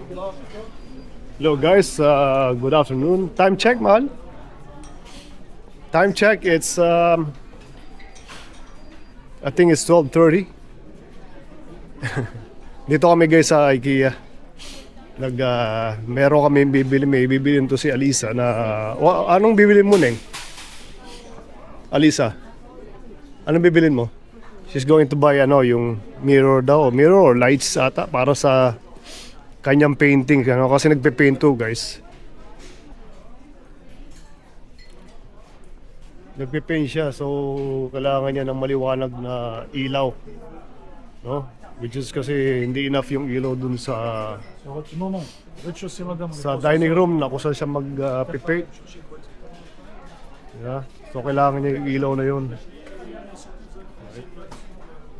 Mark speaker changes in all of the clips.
Speaker 1: Hello guys, good afternoon. Time check, man. Time check. It's I think it's 12:30. Dito kami guys sa IKEA. Meron kami bibili, may bibilin to si Alisa na anong bibilin mo, Neng? Alisa, anong bibilin mo? She's going to buy yung mirror daw, mirror or lights ata para sa kanyang painting, kasi nagpe-paint to, guys. Nagpe-paint siya, so kailangan niya ng maliwanag na ilaw, no? Which is kasi hindi enough yung ilaw dun sa dining room na kung saan siya mag-paint. Yeah. So kailangan niya yung ilaw na yun.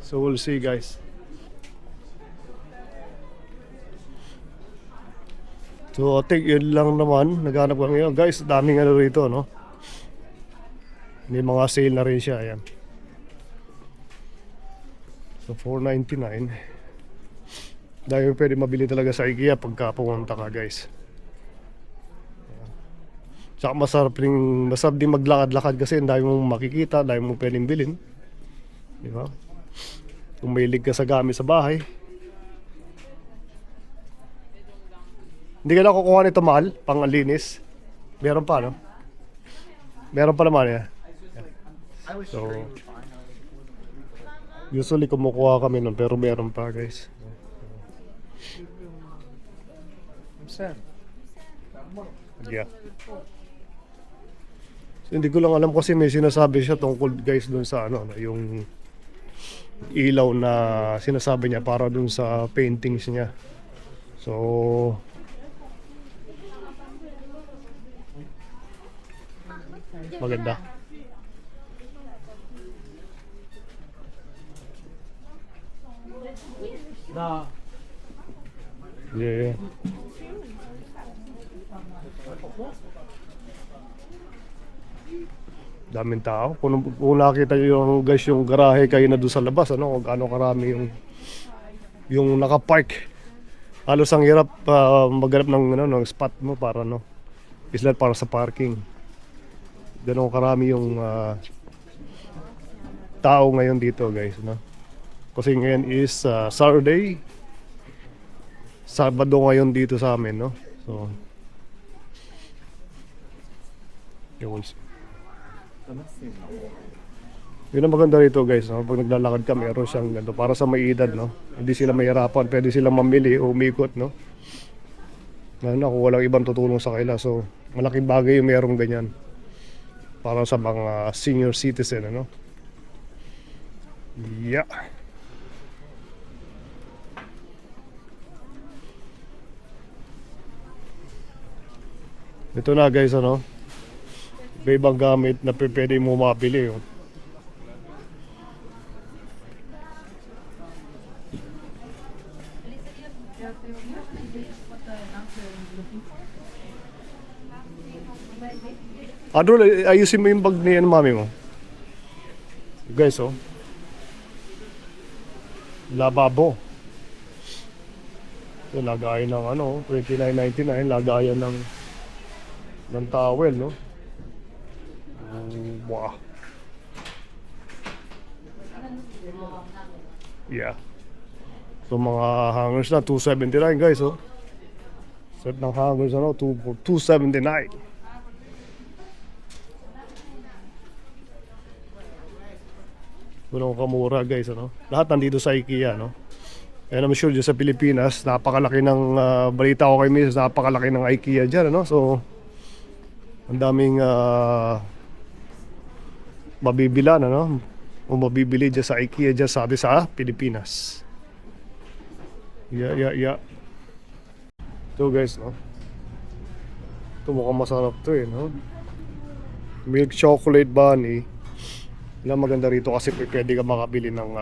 Speaker 1: So we'll see, guys. So I think yun lang naman. Naghanap kami ngayon. Guys, daming rito, no? May mga sale na rin siya. Ayan. So $4.99. Dahil pwede mabili talaga sa IKEA pagka pumunta ka, guys. Tsaka masarap din maglakad-lakad kasi ang dami mong makikita, dami mong pwedeng bilhin. Di ba? Kung mahilig ka sa gamit sa bahay. Hindi ka na kukuha nito, mahal, pang-alinis. Meron pa, no? Meron pa naman, ya. So, usually kumukuha kami nun, pero meron pa, guys. Yeah. So, hindi ko lang alam kasi may sinasabi siya tungkol, guys, dun sa yung ilaw na sinasabi niya para dun sa paintings niya. So, maganda. Yeah. Daming tao. Kung nakita nyo guys yung garahe kayo na doon sa labas, kung gaano karami yung nakapark. Halos ang hirap maghanap ng spot mo para islat para sa parking. Ganun karami yung tao ngayon dito, guys, no? Kasi ngayon is Saturday. Sabado ngayon dito sa amin, no? So yun ang maganda rito, guys, no? Pag naglalakad ka, meron siyang ganito para sa may edad, no? Hindi sila mahirapan, pwede silang mamili o umikot, no? Kung walang ibang tutulong sa kanila. So malaking bagay yung merong ganyan para sa mga senior citizen, ano? Yeah. Ito na, guys, may ibang gamit na pwede mo mabili, oh. Adol, ayusin mo yung bag ni mami mo. Guys, lababo. So, lagayan ng $29.99, lagayan ng towel, no? Wow. Yeah. So mga hangers na $279, guys, set ng hangers $279. Walang kamura, guys, lahat nandito sa IKEA, no? And I'm sure dyan sa Pilipinas, napakalaki ng balita ko kay Miss, napakalaki ng IKEA dyan, so ang daming mabibilan, o mabibili dyan sa IKEA dyan sa atin sa Pilipinas. Yeah. Ito, guys, ito mukhang masarap to, no? Milk chocolate bunny. Yan maganda rito kasi pwede ka makabili ng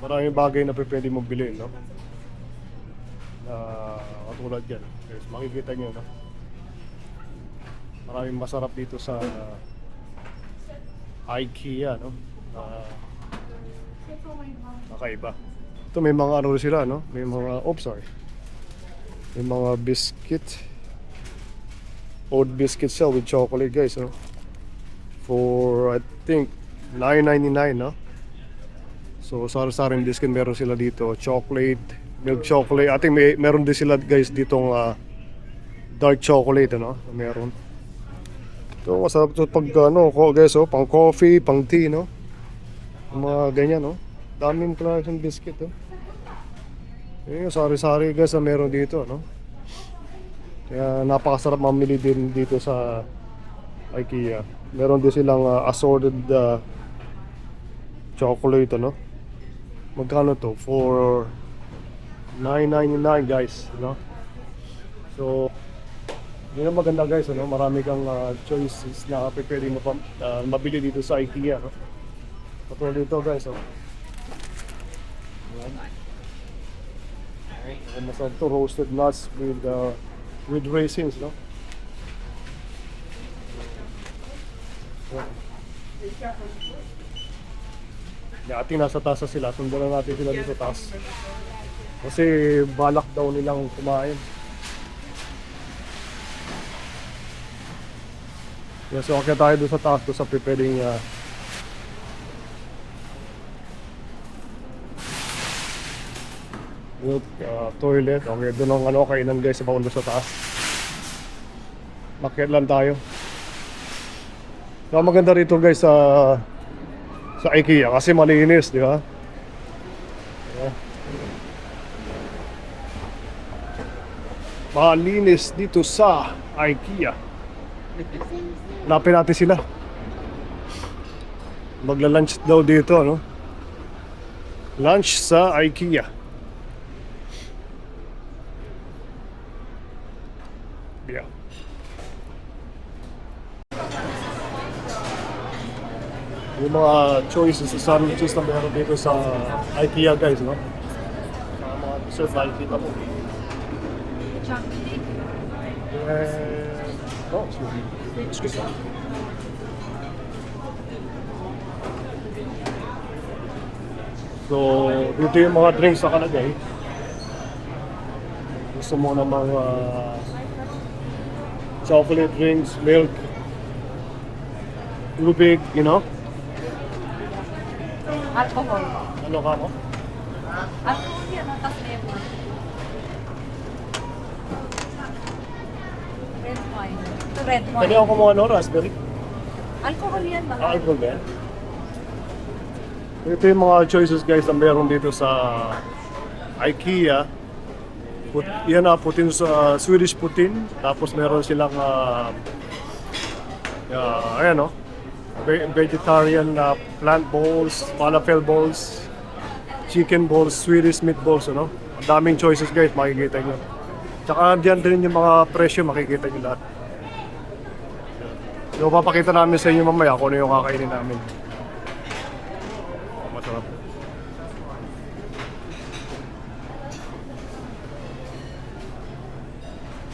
Speaker 1: maraming bagay na pwede mong bilhin, no? Katulad yan, guys, makikita nyo, no? Maraming masarap dito sa IKEA, no? Kakaiba. Ito may mga ano sila, no? May mga, sorry. May mga biscuit. Oat biscuit siya with chocolate, guys, no? For, I think, $9.99, no? So, sari-saring biscuit meron sila dito. Chocolate, milk chocolate. I think meron din sila, guys, ditong dark chocolate, ano? Meron. Ito, masarap ito pag, guys, pang coffee, pang tea, no? Mga ganyan, no? Daming klaseng biscuit, oh. Yung sari-sari, guys, na meron dito, no? Kaya napakasarap mamili din dito sa IKEA. Meron din silang assorted chocolate, ano? Magkano to? For $9.99, guys, no? So, yun ang maganda, guys, ano? Marami kang choices na pwede mo mabili dito sa IKEA, no? Patulad dito, guys, oh. Ayan. Masarap to, roasted nuts with raisins, no? Ating nasa taas na sila, sundan na natin sila dito sa taas. Kasi balak daw nilang kumain. Yeah, so akit tayo doon sa taas, doon sa preparing toilet. Okay, doon ang kainan, guys, sa baon doon sa taas. Makiat lang tayo. So, maganda rito, guys, sa IKEA kasi malinis, di ba? Yeah. Malinis dito sa IKEA. Hanapin natin sila. Magla-lunch daw dito, no? Lunch sa IKEA. Yeah. Yung mga choices sa sandwiches na meron dito sa IKEA, guys, no? Sa mga dessert na nakikita mo.
Speaker 2: Chocolate.
Speaker 1: Excuse me. So, dito yung mga drinks na kalagay. Gusto mo ng mga chocolate drinks, milk, tubig, you know?
Speaker 2: Alcohol.
Speaker 1: Ano ka mo?
Speaker 2: Alcohol yan, tapos lemon. Red wine. Ito red wine.
Speaker 1: Pwede ako kumuha no, raspberry?
Speaker 2: Alcohol yan, mahal.
Speaker 1: Alcohol ba yan? Ito yung mga choices, guys, na meron dito sa IKEA. Yan na, putin sa Swedish putin. Tapos meron silang ayan, no? Vegetarian plant bowls, falafel bowls, chicken bowls, Swedish meatballs, ano? Ang daming choices, guys, makikita nyo. Tsaka diyan din yung mga presyo, makikita nyo lahat. So, papakita namin sa inyo mamaya kung ano yung kakainin namin. Masarap.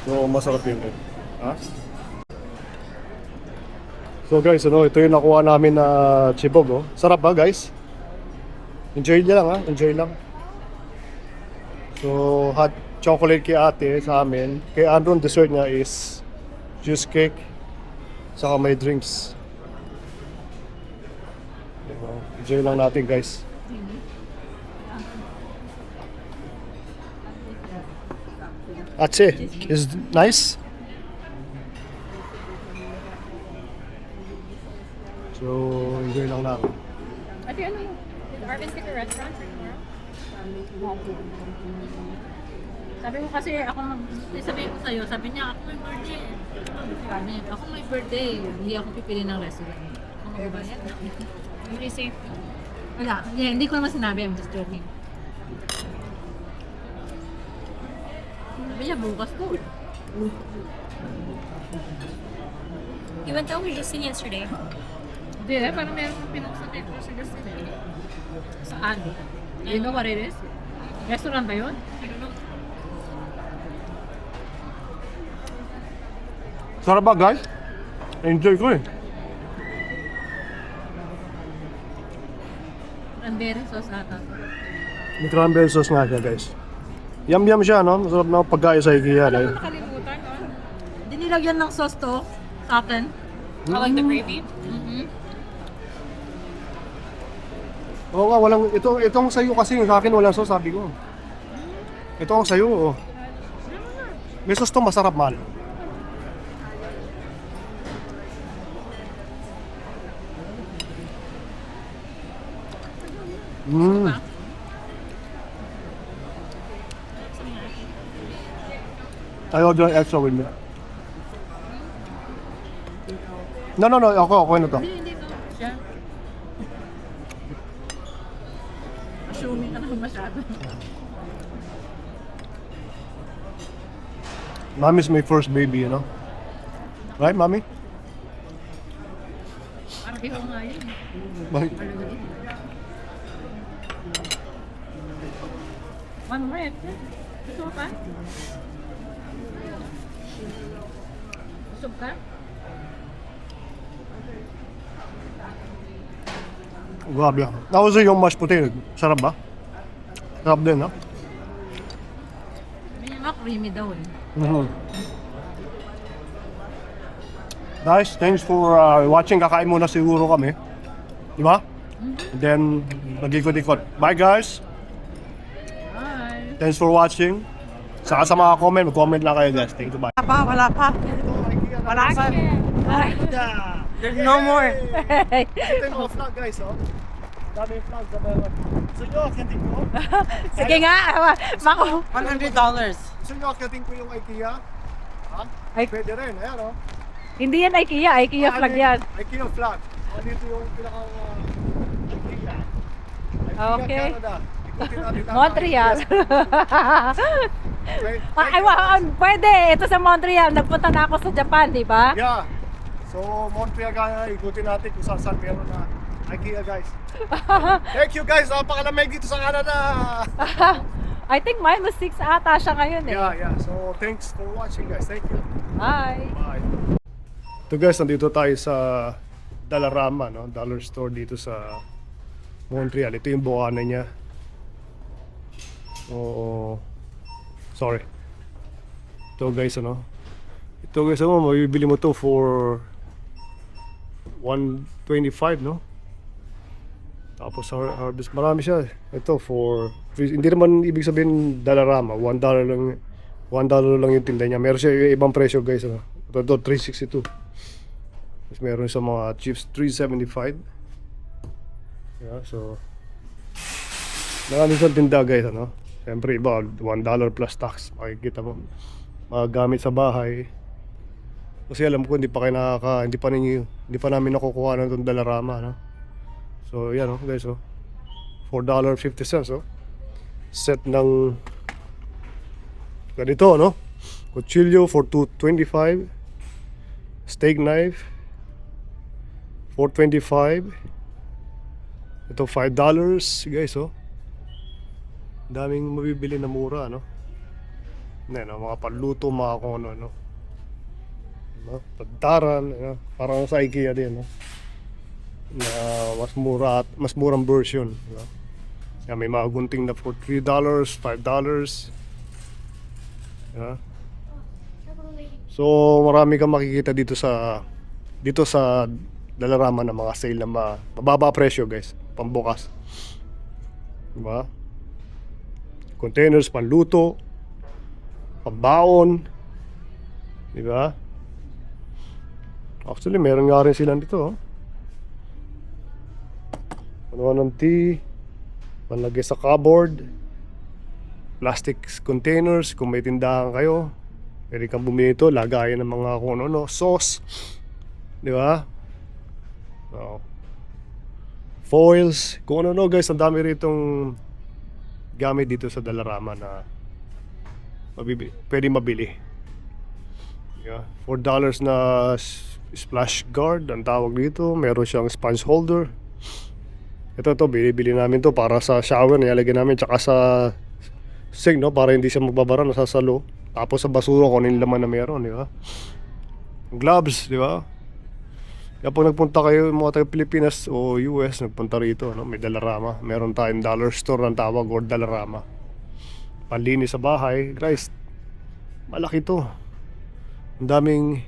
Speaker 1: So, masarap yun. Ha? So guys, ito yung nakuha namin na chibog, oh. Sarap ba, guys? Enjoy nyo lang, ha? Enjoy lang. So, hot chocolate kay ate sa amin. Kay Andron, dessert niya is juice cake. Saka may drinks. Diba? Enjoy lang natin, guys. Ate, is nice? So, enjoy lang namin.
Speaker 2: Ate, ano mo? Did Arvin pick a restaurant for tomorrow? Sabi ko kasi ako, sabihin ko sa'yo, sabi niya, ako may birthday. Ako may birthday. Hindi ako pipili ng restaurant. Ako magbabayad. Very safe. Wala, yeah, hindi ko naman sinabi, I'm just joking. Sabi niya, bukas to.
Speaker 3: You went over Justin yesterday.
Speaker 2: Hindi, parang meron kong pinagsabi ko sa Justin. Saan? You know what it is? Restaurant ba yun?
Speaker 3: I don't know.
Speaker 1: Sarap ba, guys? Enjoy ko eh.
Speaker 2: Ano cranberry sauce ata.
Speaker 1: May cranberry sauce nga siya, guys. Yum siya, no? Masarap na pagkain sa IKEA.
Speaker 2: Alam
Speaker 1: Eh.
Speaker 2: mo nakalimutan, no? Hindi nilagyan ng sauce to sa akin.
Speaker 3: I like the gravy.
Speaker 1: Oo nga, walang, itong sayo kasi sa akin walang sauce, sabi ko. Ito ang sayo, oh. May sauce to, masarap man. I order extra with me. No, ako na to.
Speaker 2: Hindi to. Siya. Assuming ka naman masyado.
Speaker 1: Mommy's my first baby, you know? Right, mommy?
Speaker 2: Parang ikaw nga yun.
Speaker 1: Bakit?
Speaker 2: One minute. Gusto mo pa? Gusto ka?
Speaker 1: Grabe yan. Tapos yung mashed potato, sarap ba? Sarap din, no?
Speaker 2: Sabi niya nga creamy daw eh.
Speaker 1: Guys, thanks for watching. Kakain muna siguro kami. Di ba? And then, nag-ikot-ikot. Bye guys!
Speaker 2: Bye!
Speaker 1: Thanks for watching. Saka sa mga comment, mag-comment lang kayo guys. Thank you, bye.
Speaker 4: Wala pa. Wala pa. There's no more.
Speaker 1: Ito yung vlog guys, oh. Dami yung vlog sa meron. Gusto nyo, akitin ko?
Speaker 4: Sige nga. Mako. $100.
Speaker 1: Gusto nyo, akitin ko yung IKEA? Ha?
Speaker 4: Ay.
Speaker 1: Pwede rin, ayan oh.
Speaker 4: Hindi yan IKEA. IKEA flag yan.
Speaker 1: IKEA flag. Dito yung pinakang IKEA.
Speaker 4: Okay.
Speaker 1: Canada. Ikutin natin ang
Speaker 4: Montreal.
Speaker 1: Okay.
Speaker 4: Pwede. Ito sa Montreal. Nagpunta na ako sa Japan, di ba?
Speaker 1: Yeah. So, Montreal kaya ikutin natin kung saan meron na IKEA guys. Thank you guys. Napakalamig dito sa Canada.
Speaker 4: I think -6 ata siya ngayon eh.
Speaker 1: Yeah. So, thanks for watching guys. Thank you.
Speaker 4: Bye.
Speaker 1: Bye. Ito guys, nandito tayo sa Dollarama, no? Dollar store dito sa Montreal. Ito yung buwanan niya. Oo. Sorry. Ito guys, ano? Ito guys, ano? Mabibili mo to for $125, no? Tapos harvest, marami siya. Ito for, hindi naman ibig sabihin Dollarama, $1 lang. $1 lang yung tinda niya. Meron siya yung ibang presyo guys, ano? Ito $3.62. Tapos meron sa mga chips $3.75. Yeah, so marami siyang tinda guys, ano? Siyempre iba, $1 plus tax. Makikita mo. Mga gamit sa bahay. Kasi alam ko hindi pa namin nakukuha ng itong Dollarama, no? So yan, oh, guys, oh. $4.50, oh. Set ng ganito, no? Kutsilyo for $2.25. Steak knife $4.25. Ito $5, guys, oh. Daming mabibili na mura, no? Yan, oh, mga panluto, mga kung ano, no? No? Pagdaran, parang sa IKEA din, no? Na mas mura at mas murang version, no? Yan, may mga gunting na for $3, $5. Yeah. So marami kang makikita dito sa Dollarama ng mga sale na mababa presyo guys, pambukas. Diba? Containers, panluto, pambaon. Diba? Actually, meron nga rin sila dito, oh. Ano ng tea, panlagay sa cupboard, plastic containers, kung may tindahan kayo, pwede kang bumili ito, lagayan ng mga kung ano, sauce. Diba? So, foils, kung ano guys, ang dami ritong gamit dito sa Dollarama na pwede mabili. Yeah. $4 na splash guard ang tawag dito. Meron siyang sponge holder. Ito bili namin to para sa shower, nilalagyan namin tsaka sa sink, no, para hindi siya magbabara, nasasalo. Tapos sa basura kung ano yung laman na meron, di ba? Gloves, di ba? Kaya pag nagpunta kayo mga taga Pilipinas o US, nagpunta rito, no? May Dollarama. Meron tayong dollar store ng tawag or Dollarama. Panlinis sa bahay, guys. Malaki to. Ang daming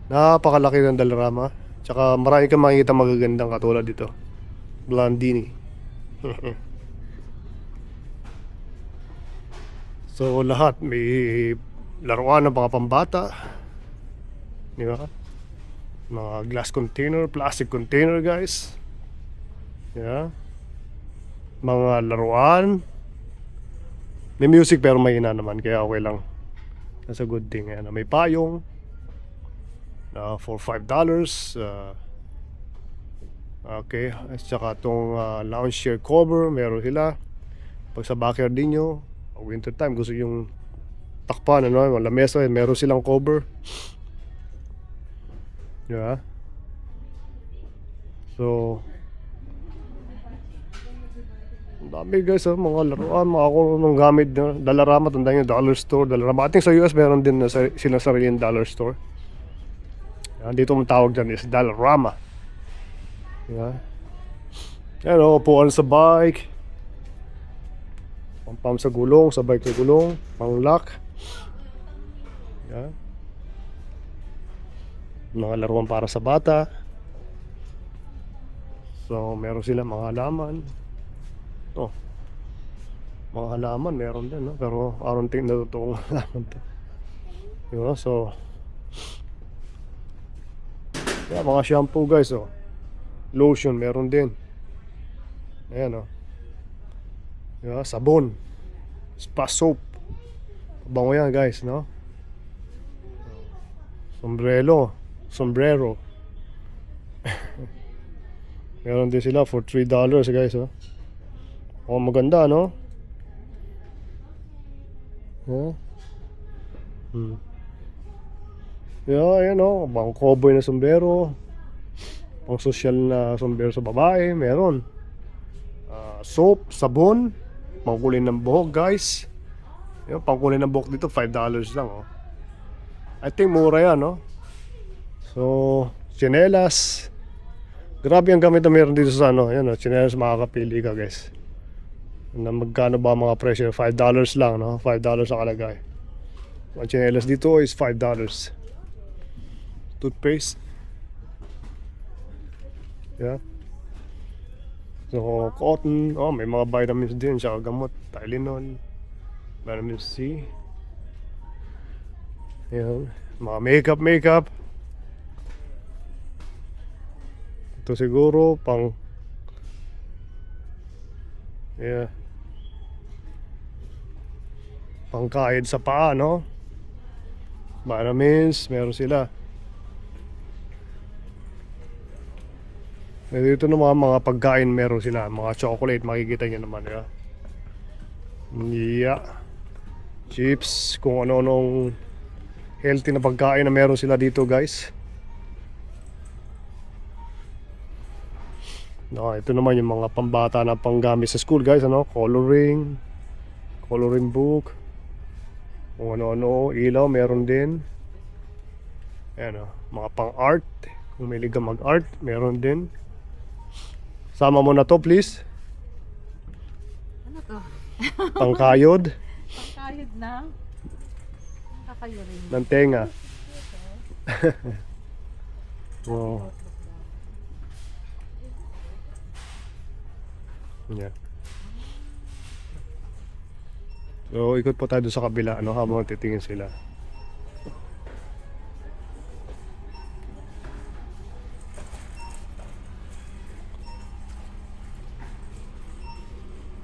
Speaker 1: napakalaki ng Dollarama. Tsaka marami kang makikita magagandang katulad dito. Blandini. So lahat may laruan ng mga pambata. Di ba? Mga glass container, plastic container, guys. Yeah. Mga laruan. May music pero may ina naman kaya okay lang. That's a good thing. Yan. May payong for $5. Okay. At saka itong lounge chair cover, meron sila. Pag sa backyard ninyo, winter time, gusto yung takpan, ano, lamesa, meron silang cover. Yeah. So, ang dami guys, mga laruan, mga kulong gamit na Dollarama, tandaan nyo, dollar store, Dollarama. I think sa US meron din na silang sariling dollar store. Yan, dito ang tawag dyan is Dollarama. Yeah. Yan o, upuan sa bike. Pang sa gulong, sa bike sa gulong, pang lock. Yan. Mga laruan para sa bata. So, meron sila mga halaman. Oh. Mga halaman meron din, no? Pero I don't think na totoong halaman to. Diba? So, yeah, mga shampoo guys, oh. Lotion meron din. Ayan, oh. Diba? Sabon. Spa soap. Pabango yan guys, no? Sombrero. Meron din sila for $3 guys, oh. Oh, maganda, no? Oh. Yeah, ayan, oh. Pang cowboy na sombrero. Pang social na sombrero sa babae, meron. Soap, sabon, pangkulay ng buhok, guys. Yung pangkulay ng buhok dito, $5 lang, oh. I think mura yan, no? So, tsinelas. Grabe ang gamit na meron dito sa ano. Yan, tsinelas, makakapili ka, guys. Na magkano ba mga presyo? $5 lang, no? $5 nakalagay. Ang tsinelas dito is $5. Toothpaste. Yeah. So, cotton. Oh, may mga vitamins din. Saka gamot. Tylenol. Vitamin C. Yan. Mga makeup. Ito siguro pang yeah, pangkain sa paa, no? Vitamins, meron sila. Dito ng mga pagkain meron sila. Mga chocolate, makikita nyo naman, yeah. Yeah. Chips, kung ano-anong healthy na pagkain na meron sila dito, guys. No, ito naman yung mga pambata na panggamit sa school, guys, ano? Coloring book. Kung ano-ano, ilaw meron din. Ayan, oh, mga pang-art. Kung may liga mag-art, meron din. Sama mo na to, please.
Speaker 2: Ano to?
Speaker 1: Pangkayod
Speaker 2: Pangkayod na? Kakayo rin.
Speaker 1: ng tenga. Wow. Yeah. So, ikot po tayo doon sa kabila, ano, habang titingin sila.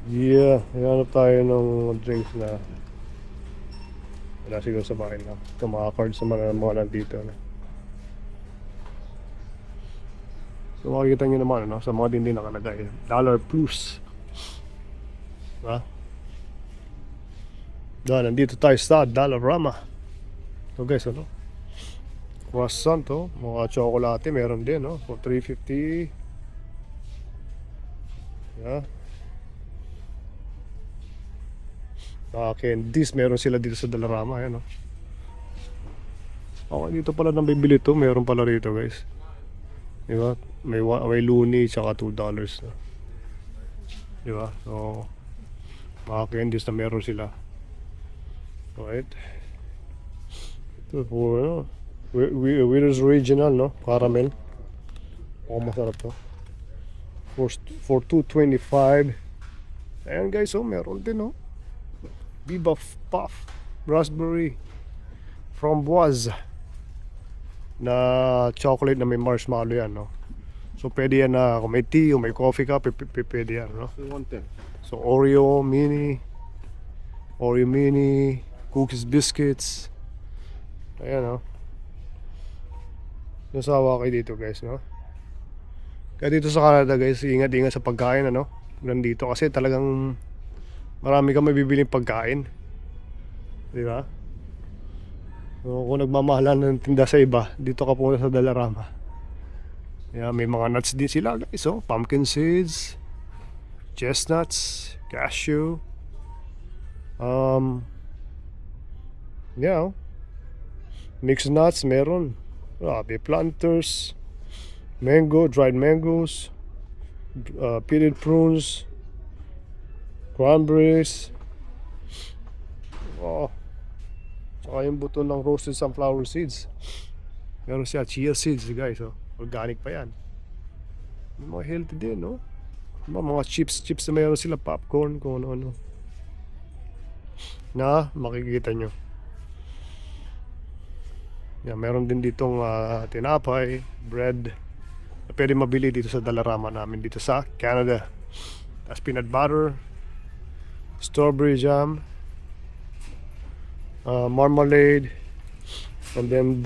Speaker 1: Yeah, hanap tayo ng drinks na wala siguro sa bahay na. Ito mga cards sa mga nandito. No? So makikita nyo naman, no? Sa mga dinding nakalagay $, diba? Doon, nandito tayo sa Dollarama. So guys, ano? Croissant, oh. Mga chocolate meron din, no? For $3.50. Yeah. Candies, meron sila dito sa Dollarama, ayan, no? Okay, dito pala nang bibili to. Meron pala rito, guys. Diba? May luni tsaka $2 na. Diba? So, mga candies na meron sila. Right? Ito for, ano, Winners Original, no? Caramel. Masarap to. For $2.25. Ayan guys, oh, meron din, oh. Viva Puff Raspberry Framboise na chocolate na may marshmallow yan, no? So pwede yan na kung may tea o may coffee ka, pwede yan, no? So Oreo mini, cookies, biscuits. Ayan, no? Nasawa kayo dito guys, no? Kaya dito sa Canada guys, ingat-ingat sa pagkain, ano? Nandito kasi talagang marami kang mabibiling pagkain. Di ba? So, kung nagmamahalan ng tinda sa iba, dito ka pumunta sa Dollarama. Yeah, may mga nuts din sila guys, oh. Pumpkin seeds, chestnuts, cashew. Yeah, oh. Mixed nuts meron. Grabe, planters, dried mangoes, pitted prunes, cranberries. Oh. Saka yung buto ng roasted sunflower seeds. Meron siya chia seeds guys, oh. Organic pa yan. May mga healthy din, no? Mga chips na meron sila, popcorn, kung ano-ano. Na makikita nyo. Yan, meron din ditong tinapay, bread na pwede mabili dito sa Dollarama namin dito sa Canada. Tapos peanut butter, strawberry jam, marmalade, and then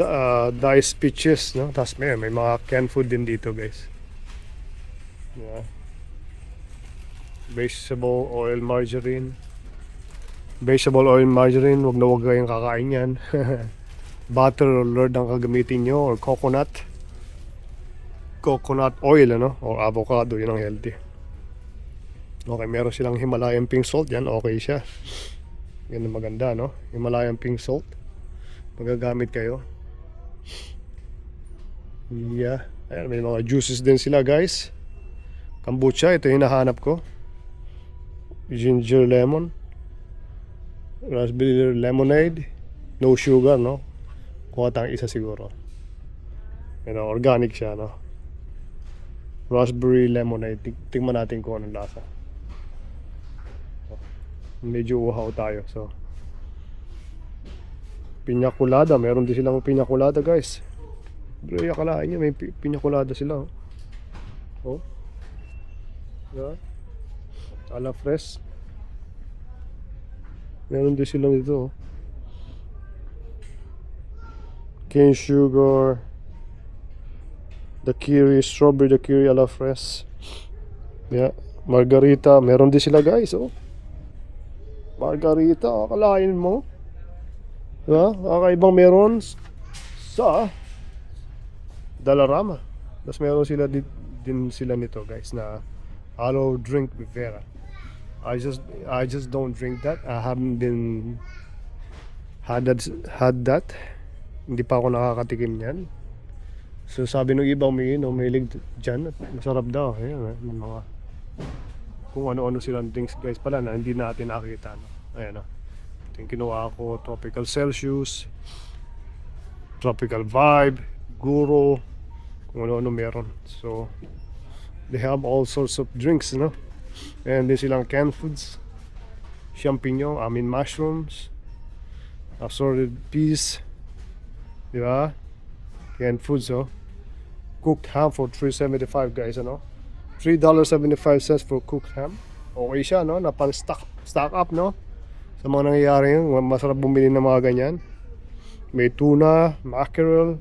Speaker 1: diced peaches, no? Tapos may mga canned food din dito guys. Yeah. Vegetable oil margarine, wag kayong kakain yan. Butter or lard ang kagamitin nyo, or coconut oil, ano, or avocado, yun ang healthy. Okay, meron silang Himalayan pink salt, yan okay siya. Yan ang maganda, no? Himalayan pink salt, magagamit kayo. Yeah, ayan, may mga juices din sila guys. Kombucha, ito yung hinahanap ko. Ginger lemon, raspberry lemonade, no sugar, no? Kuha tayong isa siguro. Organic siya, no? Raspberry lemonade. Tingnan natin kung anong lasa. Medyo uhaw tayo, so. Piña colada. Meron din silang piña colada, guys. Bro, akalain nyo, may piña colada sila, oh. Oh. Yeah. A la fresh. Meron din silang dito, oh. Cane sugar, strawberry daiquiri a la fresh. Yeah, margarita, meron din sila guys, oh. Margarita, akalain mo. Diba? Kakaibang meron sa Dollarama. Tapos meron sila din sila nito guys na Aloe drink with Vera. I just don't drink that. I haven't been had that. Hindi pa ako nakakatikim niyan. So sabi nung iba umiilig dyan at masarap daw. Ayan, may mga kung ano-ano silang drinks guys pala na hindi natin nakita, no? Ayan, no? Ito yung kinuha ko, Tropical Celsius, Tropical Vibe, Guro, kung ano-ano meron. So they have all sorts of drinks, no? And din silang canned foods, mushrooms, assorted peas, diba? Canned foods, oh. Cooked ham for $3.75 guys, ano? $3.75 for cooked ham. Okay siya, no? Na pang stock up, no? Sa mga nangyayari yun, masarap bumili ng mga ganyan. May tuna, mackerel,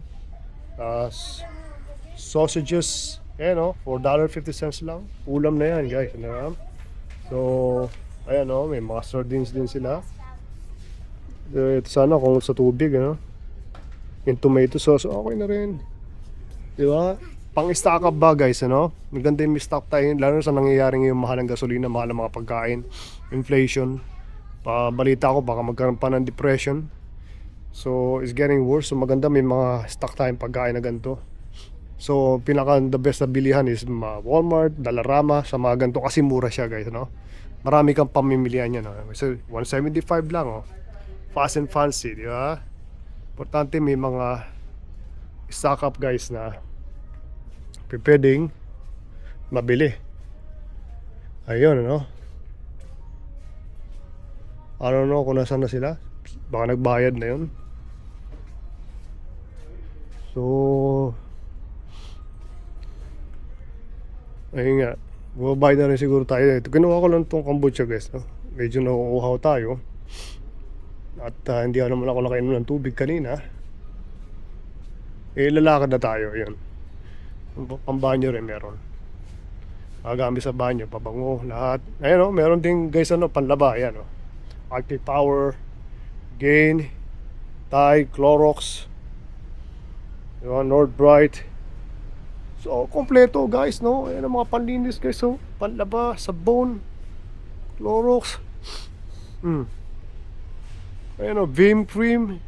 Speaker 1: sausages, ayan, no? $4.50 lang. Ulam na yan, guys, ano? So, ayan, no? May mga sardines din sila. Ito sana kung sa tubig, ano? Yung tomato sauce, okay na rin. Diba? Pang-stock up ba guys, ano? Maganda yung stock tayo, lalo sa nangyayari yung mahal ng gasolina, mahal ng mga pagkain, inflation. Balita ko baka magkaroon pa ng depression. So it's getting worse. So maganda may mga stock tayong pagkain na ganito. So pinaka the best na bilihan is Walmart, Dollarama, sa mga ganito kasi mura siya guys, no? Marami kang pamimilian yan, no? So 175 lang, oh. Fast and fancy, di ba? Importante may mga stock up guys na pwedeng mabili. Ayun, no? I don't know kung nasaan na sila. Baka nagbayad na yun. So ayun nga, bumabayad na rin siguro tayo. Ito, ginawa ko lang itong kombucha guys, no? Medyo nauuhaw tayo. At hindi naman ako nakainom ng tubig kanina. Lalakad na tayo, yun. Pambanyo rin meron. Magamit sa banyo, pabango, lahat. Ayun, no? Meron din guys, panlaba, ayan, no? Arctic Power, Gain, Thai, Clorox, North Bright. So, kompleto guys, no? Ayan ang mga panlinis guys, so. Panlaba, sabon, Clorox. Ayan o, Vim Cream.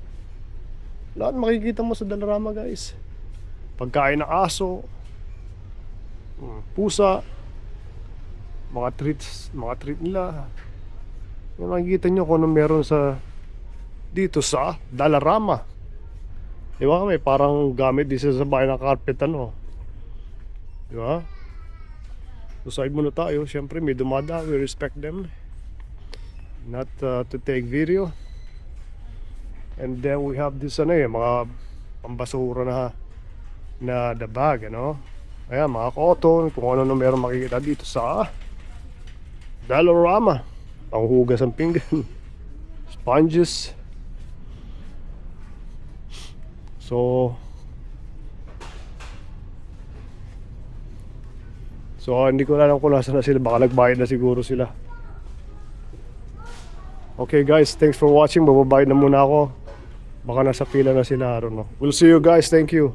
Speaker 1: Lahat makikita mo sa Dollarama guys. Pagkain ng aso, pusa, mga treat nila. Yan, makikita nyo kung ano meron sa dito sa Dollarama. Diba? May parang gamit dito sa bahay ng carpet, ano. Diba? So side muna tayo. Siyempre may dumada, we respect them. Not to take video. And then we have this mga pambasura na the bag, ano. Ayan, mga cotton, kung ano meron makikita dito sa Dollarama. Panghugas ang pinggan. Sponges. So hindi ko alam kung nasa na sila. Baka nagbayad na siguro sila. Okay guys, thanks for watching. Bababayad na muna ako. Baka nasa pila na sila, I don't know. We'll see you guys, thank you.